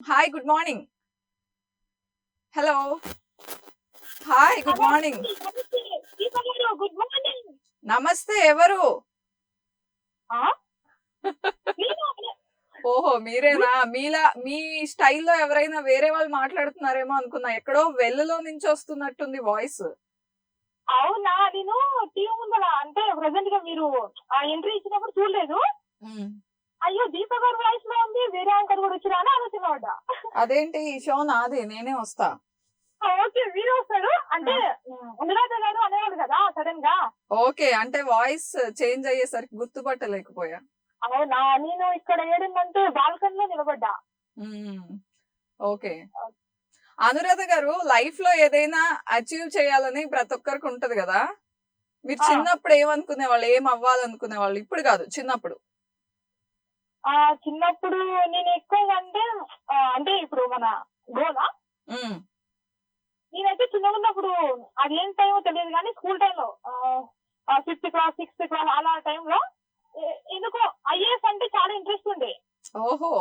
Hi good morning. Hello hi good morning. Good morning. నమస్తే. ఎవరు? ఓహో మీరేనా? మీ స్టైల్లో ఎవరైనా వేరే వాళ్ళు మాట్లాడుతున్నారేమో అనుకున్నా. ఎక్కడో వెల్లులో నుంచి వస్తున్నట్టుంది వాయిస్. అవునా, నేను టీవీ ముందర అంటే ప్రెసెంట్ గా మీరు ఎంట్రీ ఇచ్చినప్పుడు చూడలేదు. అయ్యో దీప గారి వాయిస్ లో ఉంది, వేరే యాంకర్ కూడా వచ్చినా అని ఆలోచన. అదేంటి ఈ షో నాది, నేనే వస్తా. ఓకే, మీరు వస్తారు అంటే అనురాధ గారు అనేవాడు కదా సడన్ గా. ఓకే, అంటే వాయిస్ చేంజ్ అయ్యేసరికి గుర్తుపట్టలేకపోయా. అవునా, నేను ఇక్కడ ఏడిందంటే బాల్కన్ లో నిలబడ్డా. ఓకే. అనురాధ గారు, లైఫ్ లో ఏదైనా అచీవ్ చేయాలని ప్రతి ఒక్కరికి ఉంటది కదా. మీరు చిన్నప్పుడు ఏమనుకునే వాళ్ళు, ఏం అవ్వాలనుకునే వాళ్ళు? ఇప్పుడు కాదు, చిన్నప్పుడు. చిన్నప్పుడు నేను ఎక్కువగా అంటే ఇప్పుడు మన గోలా నేనైతే చిన్నగా ఉన్నప్పుడు అది ఏం టైమో తెలియదు కానీ స్కూల్ టైంలో 5th క్లాస్ 6th క్లాస్ అలా టైంలో ఎందుకో ఐఏఎస్ అంటే చాలా ఇంట్రెస్ట్ ఉండే. ఓహో,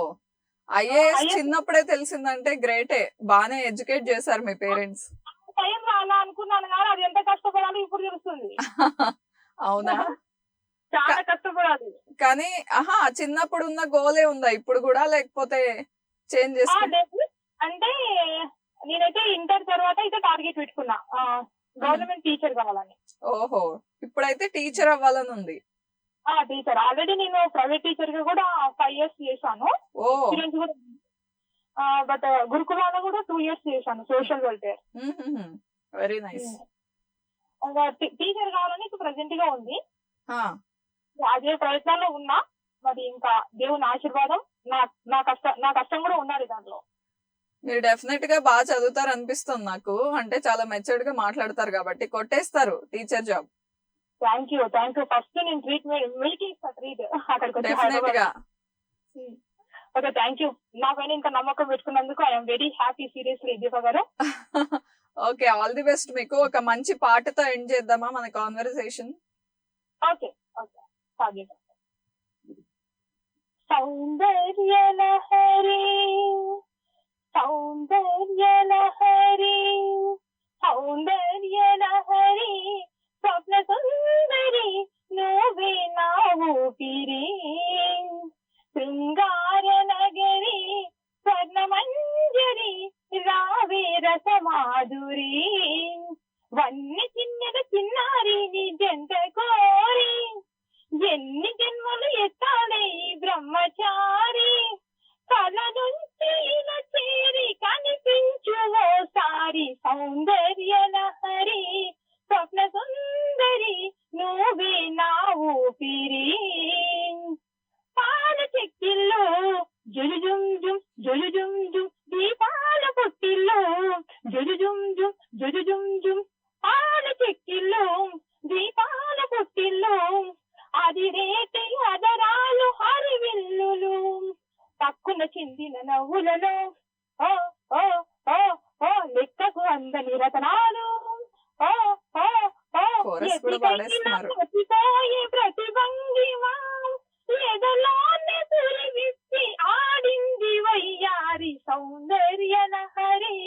ఐఏఎస్ చిన్నప్పుడే తెలిసిందంటే గ్రేటే. బానే ఎడ్యుకేట్ చేశారు మీ పేరెంట్స్. టైంలో అలా అనుకున్నాను కానీ అది ఎంత కష్టపడాలో ఇప్పుడు తెలుస్తుంది. అవునా? చాలా కష్టపడాలి. కానీ చిన్నప్పుడు ఉన్న గోలే ఉందా ఇప్పుడు కూడా, లేకపోతే చేంజ్ చేసుకో? అంటే నేనైతే ఇంటర్ తర్వాత అయితే టార్గెట్ పెట్టుకున్నా గవర్నమెంట్ టీచర్ కావాలని. ఓహో, ఇప్పుడైతే టీచర్ అవ్వాలని ఉంది. టీచర్ ఆల్రెడీ నేను ప్రైవేట్ టీచర్ గా కూడా 5 years చేశాను. బట్ గురుకులాలో కూడా 2 years చేశాను, social welfare. Very nice. Teacher కావాలని ఇప్పుడు ప్రెసెంట్ గా ఉంది. అదే ప్రయత్నాల్లో ఉన్నా. మరి ఇంకా దేవుని ఆశీర్వాదం, నా కష్టం కూడా ఉండాలి దాంట్లో. మీరు డెఫినెట్ గా బాగా చదువుతారు అనిపిస్తుంది నాకు. అంటే చాలా మెచ్యూర్డ్ గా మాట్లాడతారు కాబట్టి కొట్టేస్తారు teacher job. Thank you. First నేను ట్రీట్ అక్కడికి డెఫినెట్ గా. Okay, thank you. నా పైన ఇంకా నమ్మకం పెట్టుకున్నందుకు ఐఎమ్ వెరీ హ్యాపీ. సీరియస్లీ దీప గారు. ఓకే, ఆల్ ది బెస్ట్ మీకు. ఒక మంచి పాటతో ఎండ్ చేద్దామా మన కాన్వర్సేషన్? Okay okay. సౌందర్య లహరి సౌందర్య లహరి సౌందర్య లహరి స్వప్న సుందరి నువ్వే నా ఊపిరి శృంగార నగరి స్వర్ణ మంజరి రావే రసమాధురి వన్ని చిన్నద చిన్నారి నీ జంట కోరి ఎన్ని జన్మలు ఎత్తాలే ఈ బ్రహ్మచారి కల నుంచి ఇలా చేరి కనిపించు ఓసారి సౌందర్య లహరి స్వప్న సుందరి నువ్వే నా ఊపిరి పాల చెక్కిళ్ళు జుజుజుం జుం జుజుజుం జుం దీపాల పుట్టిల్లు జుజుజుం జుం జుజుజుం జుం పాల చెక్కిళ్ళు దీపాల పుట్టిల్లు అది రేటి అదరాలు హరివిల్లులు పక్కున చిందిన నవ్వులలో ఓ ఓ ఓ ఓ లెక్కకు అందని రతనాలు ఓ ఓ ఓ ప్రతిపోయే ప్రతిభంగిమా ఎదలాన్ని పురివిప్పి ఆడింది వయ్యారి సౌందర్య లహరి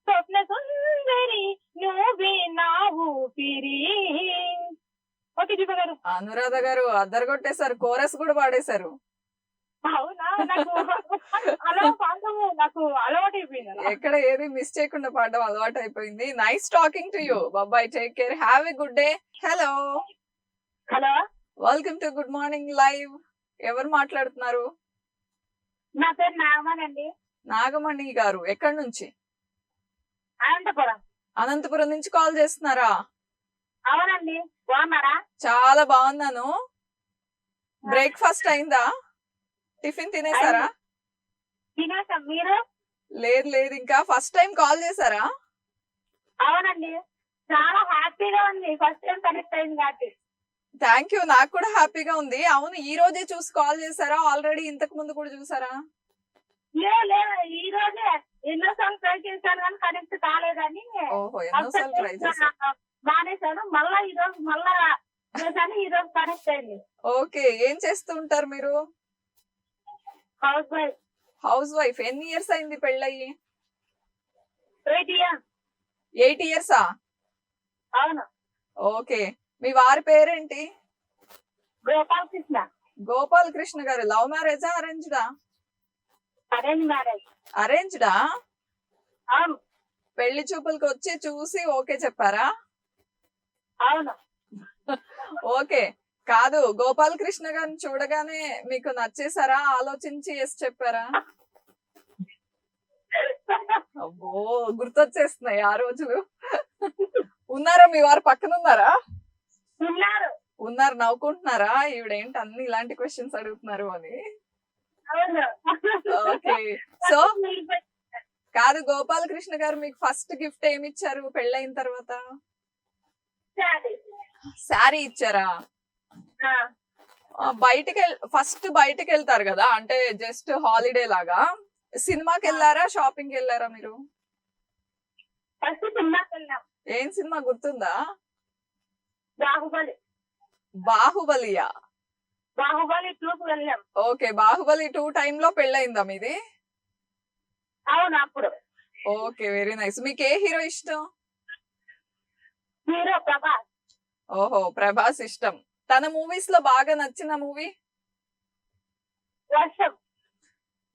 స్వప్న సుందరి నువ్వే నా ఊపిరి. ఓకే దీప గారు. అనురాధ గారు అద్దరగొట్టేశారు, కోరస్ కూడా పాడేశారు. అవునా, నాకు అలవాటు అయిపోయింది. ఎక్కడ ఏది మిస్ చేయకుండా పాడడం అలవాటు అయిపోయింది. Nice talking to you. Bye, take care, have a good day. Hello hello, welcome to good morning live. ఎవరు మాట్లాడుతున్నారు? నా పేరు నాగమణి అండి. నాగమణి గారు ఎక్కడి నుంచి? అనంతపురం. అనంతపురం నుంచి కాల్ చేస్తున్నారా? అవునండి. బాగున్నారా? చాలా బాగున్నాను. బ్రేక్ఫాస్ట్ అయిందా? టిఫిన్ తినేసారా? తినేసాం. మీరు? లేదు ఇంకా. ఫస్ట్ టైం కాల్ చేశారా? అవునండి, చాలా హ్యాపీగా ఉంది. ఫస్ట్ టైం కనెక్ట్ అయింది కాబట్టి. Thank you. నాకు కూడా హ్యాపీగా ఉంది. అవును, ఈ రోజే చూసి కాల్ చేశారా? ఆల్రెడీ ఇంతకు ముందు కూడా చూసారా? ఈ రోజే ఎన్నోసార్లు ట్రై చేశాను కానీ కనెక్ట్ కాలేదని. ఓహో, ఎన్నోసార్లు ట్రై చేశాను, మానేశాను. మళ్ళా ఈ రోజు చేశాను. ఈ రోజు కనెక్ట్ అయింది. ఓకే, ఏం చేస్తూ ఉంటారు మీరు? House wife. ఎన్ని ఇయర్స్ అయింది పెళ్ళయి? 8 years. 8 ఇయర్సా? అవును. ఓకే. మీ వారి పేరేంటి? గోపాల్ కృష్ణ. గోపాల్ కృష్ణ గారు. లవ్ మ్యారేజా అరేంజ్డా? Arrange marriage. అరేంజ్డా? అవును. పెళ్లి చూపులకు వచ్చి చూసి ఓకే చెప్పారా? అవును. ఓకే. కాదు, గోపాల్ కృష్ణ గారిని చూడగానే మీకు నచ్చేసారా, ఆలోచించి ఎస్ చెప్పారా? అబ్బో, గుర్తొచ్చేస్తున్నాయి ఆ రోజులు. ఉన్నారా మీ వారు? పక్కన ఉన్నారా? ఉన్నారు. ఉన్నారు. నవ్వుకుంటున్నారా ఈవిడేంటి అన్ని ఇలాంటి క్వశ్చన్స్ అడుగుతున్నారు అని? అవును. ఓకే. సో కాదు, గోపాల్ కృష్ణ గారు మీకు ఫస్ట్ గిఫ్ట్ ఏమి ఇచ్చారు పెళ్ళైన తర్వాత? శారీ ఇచ్చారా? ఫస్ట్ బయటికి వెళ్తారు కదా, అంటే జస్ట్ హాలిడే లాగా. సినిమాకి వెళ్ళారా, షాపింగ్ వెళ్ళారా మీరు? ఫస్ట్ సినిమాకి వెళ్ళాం. ఏం సినిమా గుర్తుందా? బాహుబలి. బాహుబలియా? బాహుబలి 2కి వెళ్ళాం. ఓకే. బాహుబలి 2 టైంలో పెళ్ళయిందా మీది? అవును. అప్పుడు ఓకే, వెరీ నైస్. మీకు ఏ హీరో ఇష్టం? హీరో ప్రభాస్. ఓహో, ప్రభాస్ ఇష్టం. తన మూవీస్ లో బాగా నచ్చిన మూవీ? వర్షం.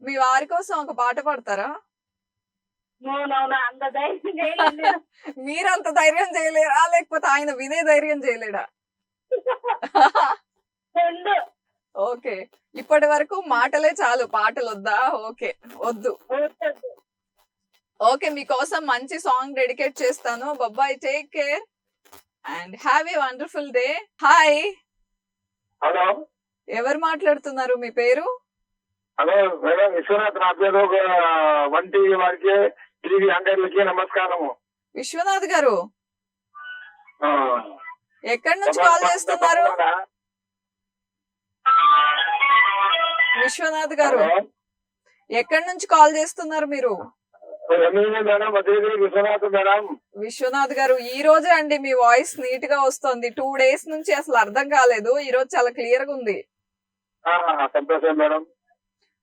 మీ వారి కోసం ఒక పాట పాడతారా? అంత ధైర్యం చేయలేదు. మీరంత ధైర్యం చేయలేరా, లేకపోతే ఆయన వినే ధైర్యం చేయలేడా? రెండు. ఓకే. ఇప్పటి వరకు మాటలే చాలు, పాటలు వద్దా? ఓకే, వద్దు. ఓకే, మీకోసం మంచి సాంగ్ డెడికేట్ చేస్తాను. Bye, take care and have a wonderful day. Hi. Hello. ఎవరు మాట్లాడుతున్నారు? మీ పేరు? Hello madam, Vishwanath. నా పేరు 1TV వారికి, టీవీ అంగర్లకి నమస్కారము. విశ్వనాథ్ గారు, ఎక్కడి నుంచి కాల్ చేస్తున్నారు? విశ్వనాథ్ గారు, ఎక్కడి నుంచి కాల్ చేస్తున్నారు మీరు? Madam, Vishwanath madam. విశ్వనాథ్ గారు, ఈ రోజే అండి మీ వాయిస్ నీట్ గా వస్తుంది. 2 days నుంచి అసలు అర్థం కాలేదు, ఈ రోజు చాలా క్లియర్ గా ఉంది. సంతోషం మేడం.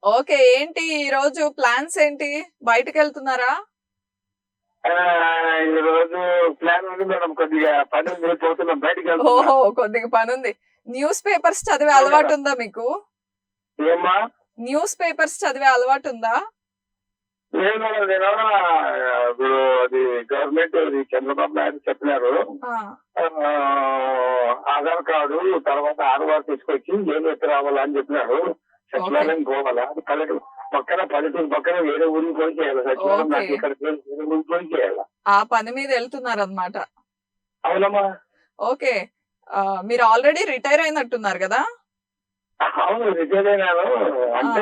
ఓకే, ఏంటి ఈ రోజు ప్లాన్స్ ఏంటి? బయటకు వెళ్తున్నారా? ఈ రోజు ప్లాన్ ఉంది మేడం, కొద్దిగా పని ఉంది, పోతున్నాం బయటికి. ఓహో, కొద్దిగా పని ఉంది. న్యూస్ పేపర్స్ చదివే అలవాటు ఉందా మీకు? ఏమ్మా? న్యూస్ పేపర్స్ చదివే అలవాటు ఉందా? లేదు మేడం, నేను ఇప్పుడు అది గవర్నమెంట్ చంద్రబాబు నాయుడు చెప్పినారు, ఆధార్ కార్డు తర్వాత ఆధార్ తీసుకొచ్చి ఏం ఎత్తి రావాలని చెప్పినారు. సచివాలయం పోవాలా, పల్లెటూరు పక్కన వేరే ఊరికి పోయి చేయాలి. సచివాలయం నాకు ఇక్కడ వేరే ఊరికి పోయి చేయాలి. ఆ పని మీద వెళ్తున్నారు అనమాట. అవునమ్మా. ఓకే. మీరు ఆల్రెడీ రిటైర్ అయినట్టున్నారు కదా? అవును, రిటైర్ అయినాను. అంటే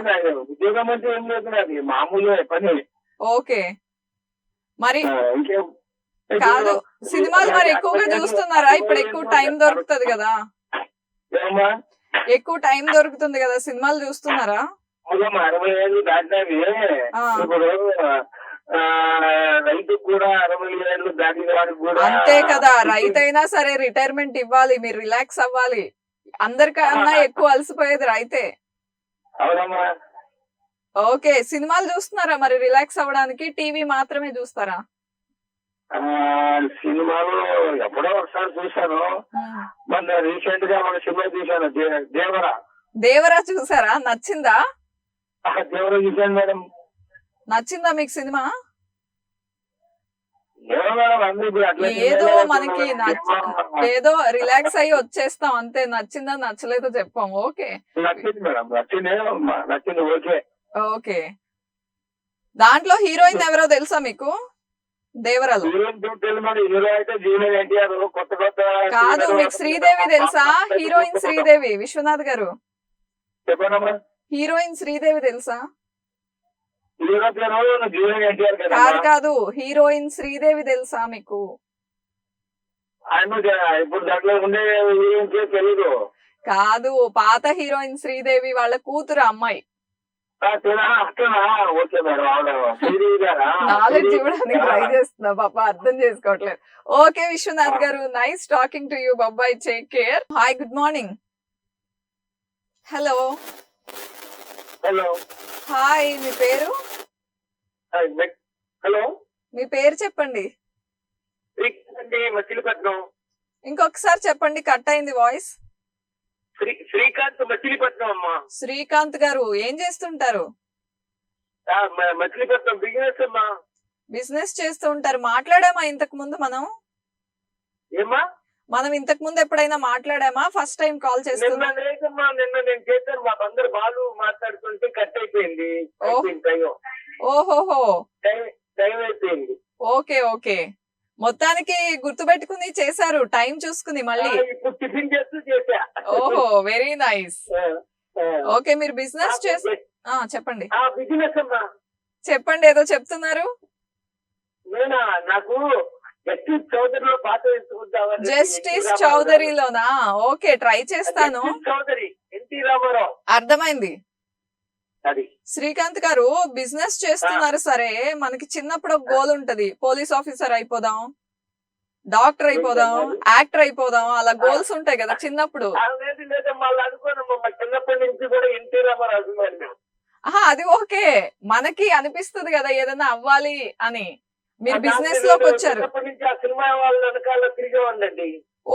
ఉద్యోగం అంటే ఏం లేదు, అది మామూలు పని. ఓకే. మరి ఇంకేం కాదు, సినిమాలు మరి ఎక్కువగా చూస్తున్నారా? ఇప్పుడు ఎక్కువ టైం దొరుకుతుంది కదా, ఎక్కువ టైం దొరుకుతుంది కదా, సినిమాలు చూస్తున్నారా? 60 ఏళ్ళు దాటినవి. ఇప్పుడు రైతుకు కూడా 60 ఏళ్ళు దాటిన వారికి కూడా అంతే కదా. రైతు అయినా సరే రిటైర్మెంట్ ఇవ్వాలి, మీరు రిలాక్స్ అవ్వాలి. అందరికన్నా ఎక్కువ అలసిపోయేది రైతే. అవునమ్మా. ఓకే, సినిమాలు చూస్తున్నారా మరి రిలాక్స్ అవ్వడానికి? టీవీ మాత్రమే చూస్తారా? సినిమాలు ఎప్పుడో ఒకసారి చూసాను. మొన్న రీసెంట్ గా మన సినిమా చూసాను, దేవరా. దేవరా చూసారా? నచ్చిందా? దేవరా చూసాను మేడం. నచ్చిందా మీకు సినిమా? ఏదో మనకి ఏదో రిలాక్స్ అయ్యి వచ్చేస్తాం అంతే. నచ్చిందా నచ్చలేదో చెప్పాం. ఓకే, నచ్చింది మేడం, నచ్చింది. ఓకే. ఓకే, దాంట్లో హీరోయిన్ ఎవరో తెలుసా మీకు? దేవరాలు కాదు, మీకు శ్రీదేవి తెలుసా? హీరోయిన్ శ్రీదేవి. విశ్వనాథ్ గారు, హీరోయిన్ శ్రీదేవి తెలుసా? కాదు కాదు, హీరోయిన్ శ్రీదేవి తెలుసా మీకు? కాదు, పాత హీరోయిన్ శ్రీదేవి వాళ్ళ కూతురు అమ్మాయి. నాలెడ్జ్ ఇవ్వడానికి ట్రై చేస్తున్నా, పాప అర్థం చేసుకోవట్లేదు. Okay Viswanath garu, nice talking to you. Bye, take care. Hi, good morning. Hello hello hi, మీ పేరు? హలో మీ పేరు చెప్పండి. అండి మచిలీపట్నం. ఇంకొకసారి చెప్పండి, కట్ అయింది వాయిస్. శ్రీకాంత్ మచిలీపట్నం అమ్మా. శ్రీకాంత్ గారు ఏం చేస్తుంటారు? మచిలీపట్నం బిజినెస్ అమ్మా. బిజినెస్ చేస్తూ ఉంటారు. మాట్లాడామా ఇంతకు ముందు ఏమ్మా? మనం ఇంతకు ముందు ఎప్పుడైనా మాట్లాడామా? ఫస్ట్ టైం కాల్ నిన్న చేస్తున్నా. లేదమ్మా, నిన్న నేను చేశాను. మా బందరు బాలు మాట్లాడుతుంటే కట్ అయిపోయింది. ఓహోహో, టైం అయిపోయింది. Okay okay. మొత్తానికి గుర్తుపెట్టుకుని చేశారు, టైం చూసుకుని మళ్ళీ. ఇప్పుడు టిఫిన్ చేస్తూ చేశా. ఓహో, వెరీ నైస్. ఓకే, మీరు బిజినెస్ చెప్పండి బిజినెస్ అమ్మా. చెప్పండి, ఏదో చెప్తున్నారు. నేనా? నాకు జస్టిస్ చౌదరిలో పాత వేసుకుంటామని. జస్టిస్ చౌదరిలోనా? ఓకే, ట్రై చేస్తాను. చౌదరి ఎన్టీ రామారావు. అర్థమైంది. అది శ్రీకాంత్ గారు బిజినెస్ చేస్తున్నారు సరే, మనకి చిన్నప్పుడు ఒక గోల్ ఉంటది, పోలీస్ ఆఫీసర్ అయిపోదాం, డాక్టర్ అయిపోదాం, యాక్టర్ అయిపోదాం, అలా గోల్స్ ఉంటాయి కదా చిన్నప్పుడు. లేదు లేదమ్మా, అలా అనుకోనమ్మా. చిన్నప్పటి నుంచి కూడా ఎన్టీ రామారావు అభిమాని. అది ఓకే, మనకి అనిపిస్తుంది కదా ఏదైనా అవ్వాలి అని. మీరు బిజినెస్ లోకి వచ్చారు. చిన్నప్పటి నుంచి ఆ సినిమా వాళ్ళ వెనకాల తిరిగే ఉండండి.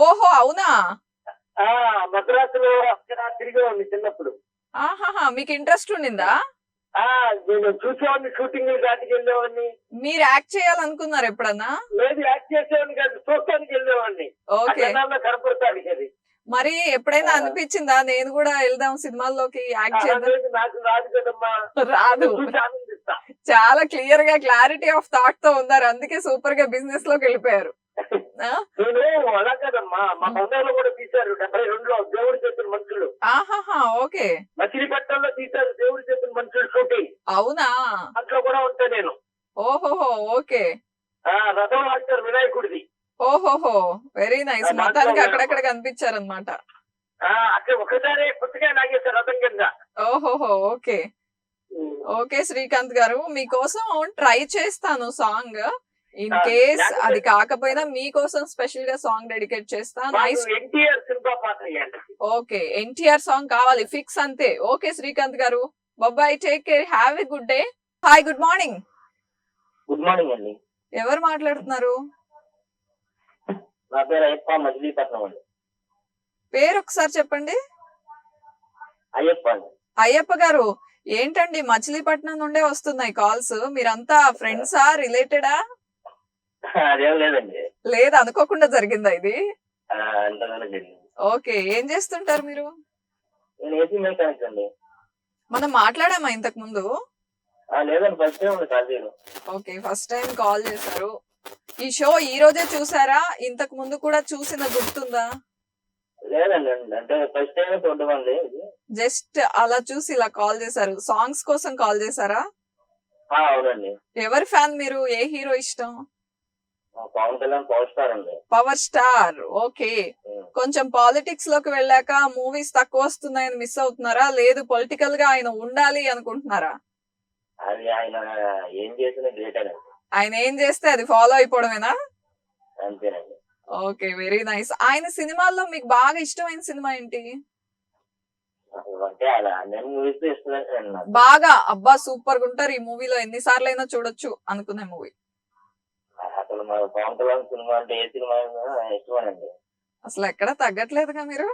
ఓహో, అవునా? మద్రాసులో అక్కడ తిరిగే ఉంది చిన్నప్పుడు. ఆహాహా, మీకు ఇంట్రెస్ట్ ఉండిందా? నేను చూసేవాడిని, షూటింగ్ దాటికి వెళ్ళేవాడిని. మీరు యాక్ట్ చేయాలనుకున్నారు ఎప్పుడన్నా? లేదు, యాక్ట్ చేసేవాడిని కాదు, చూడటానికి వెళ్ళేవాడిని. ఓకే, కనపడతాడు అది. మరి ఎప్పుడైనా అనిపించిందా నేను కూడా వెళ్దాం సినిమాల్లోకి యాక్ట్ చేద్దాం? నాకు రాదు కదమ్మా. రాదు. ఆనందిస్తా. చాలా క్లియర్ గా క్లారిటీ ఆఫ్ థాట్ తో ఉన్నారు, అందుకే సూపర్ గా బిజినెస్ లోకి వెళ్ళిపోయారు. నేను అలా కదమ్మా, మా బంధువులు కూడా తీశారు 72లో దేవుడి చేతుల మనుషులు. ఆహాహా, ఓకే. మచిలీపట్నంలో తీశారు దేవుడి చేతుల మనుషులు షూటింగ్. అవునా? అట్లా కూడా ఉంటా నేను. ఓహోహో, ఓకే. రథం ఆడతారు వినాయకుడిది. ఓహోహో, వెరీ నైస్. మొత్తానికి అక్కడక్కడ కనిపించారనమాట. అక్కడ ఒకసారి పుస్తకాలు లాగేశారు రథం కింద. ఓహోహో, ఓకే ఓకే. శ్రీకాంత్ గారు మీకోసం ట్రై చేస్తాను సాంగ్. ఇన్ కేస్ అది కాకపోయినా మీకోసం స్పెషల్ గా సాంగ్ డెడికేట్ చేస్తాను. ఎన్టీఆర్ సినిమా పాట అయ్యండి. ఓకే, ఎన్టీఆర్ సాంగ్ కావాలి ఫిక్స్ అంతే. Okay Srikanth garu, bye, take care, have a good day. Hi, good morning. Good morning అండి. ఎవరు మాట్లాడుతున్నారు? నా పేరు అయ్యప్ప, మచిలీపట్నం అండి. పేరు ఒకసారి చెప్పండి. అయ్యప్ప అండి. అయ్యప్ప గారు, ఏంటండి మచిలీపట్నం నుండే వస్తున్నాయి కాల్స్? మీరంతా ఫ్రెండ్సా, రిలేటెడా? అదేం లేదండి. లేదు, అనుకోకుండా జరిగిందా ఇది? అంతేనండి. ఓకే, ఏం చేస్తుంటారు మీరు? నేను ఏసీ మెకానిక్ అండి. మనం మాట్లాడామా ఇంతకు ముందు? లేదండి, ఫస్ట్ టైం కాల్ చేయను. ఓకే, ఫస్ట్ టైం కాల్ చేశారు. ఈ షో ఈ రోజే చూసారా? ఇంతకు ముందు కూడా చూసిన గుర్తుందా? లేదండి, అంటే ఫస్ట్ టైం చూడమండి. జస్ట్ అలా చూసి ఇలా కాల్ చేశారు. సాంగ్స్ కోసం కాల్ చేశారా? అవునండి. ఎవరి ఫ్యాన్ మీరు? ఏ హీరో ఇష్టం? పవన్ కళ్యాణ్ పవర్ స్టార్ అండి. Power star, okay. కొంచెం పాలిటిక్స్ లోకి వెళ్ళాక మూవీస్ తక్కువ వస్తున్నాయని మిస్ అవుతున్నారా, లేదు పొలిటికల్ గా ఆయన ఉండాలి అనుకుంటున్నారా? అది ఆయన ఏం చేసినా గ్రేట్ అండి. ఆయన ఏం చేస్తే అది ఫాలో అయిపోవడమేనా? అంతేనండి. Okay, very nice. ఆయన సినిమాల్లో మీకు బాగా ఇష్టమైన సినిమా ఏంటి? అంటే అలా అన్ని మూవీస్ ఇష్టం. బాగా అబ్బా సూపర్ గా ఉంటారు ఈ మూవీలో, ఎన్నిసార్లు అయినా చూడొచ్చు అనుకునే మూవీ? అసలు మా పవన్ కళ్యాణ్ సినిమా అంటే ఏ సినిమా ఇష్టమేనండి. అసలు ఎక్కడ తగ్గట్లేదుగా మీరు.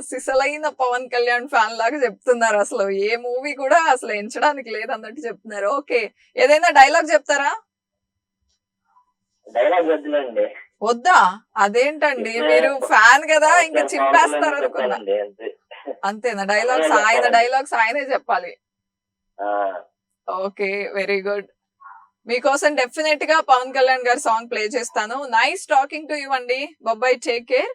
సిసలైన పవన్ కళ్యాణ్ ఫ్యాన్ లాగా చెప్తున్నారు. అసలు ఏ మూవీ కూడా అసలు ఎంచడానికి లేదన్నట్టు చెప్తున్నారు. ఓకే, ఏదైనా డైలాగ్ చెప్తారా? డైలాగ్ వద్దులేండి. వద్దా? అదేంటండి, మీరు ఫ్యాన్ కదా, ఇంకా చింపేస్తారు అనుకున్నా. అంతేనా? డైలాగ్స్ ఆయన డైలాగ్స్ ఆయనే చెప్పాలి. Okay, very good. మీకోసం డెఫినెట్ గా పవన్ కళ్యాణ్ గారి సాంగ్ ప్లే చేస్తాను. నైస్ టాకింగ్ టు యూ అండి. Bye, take care.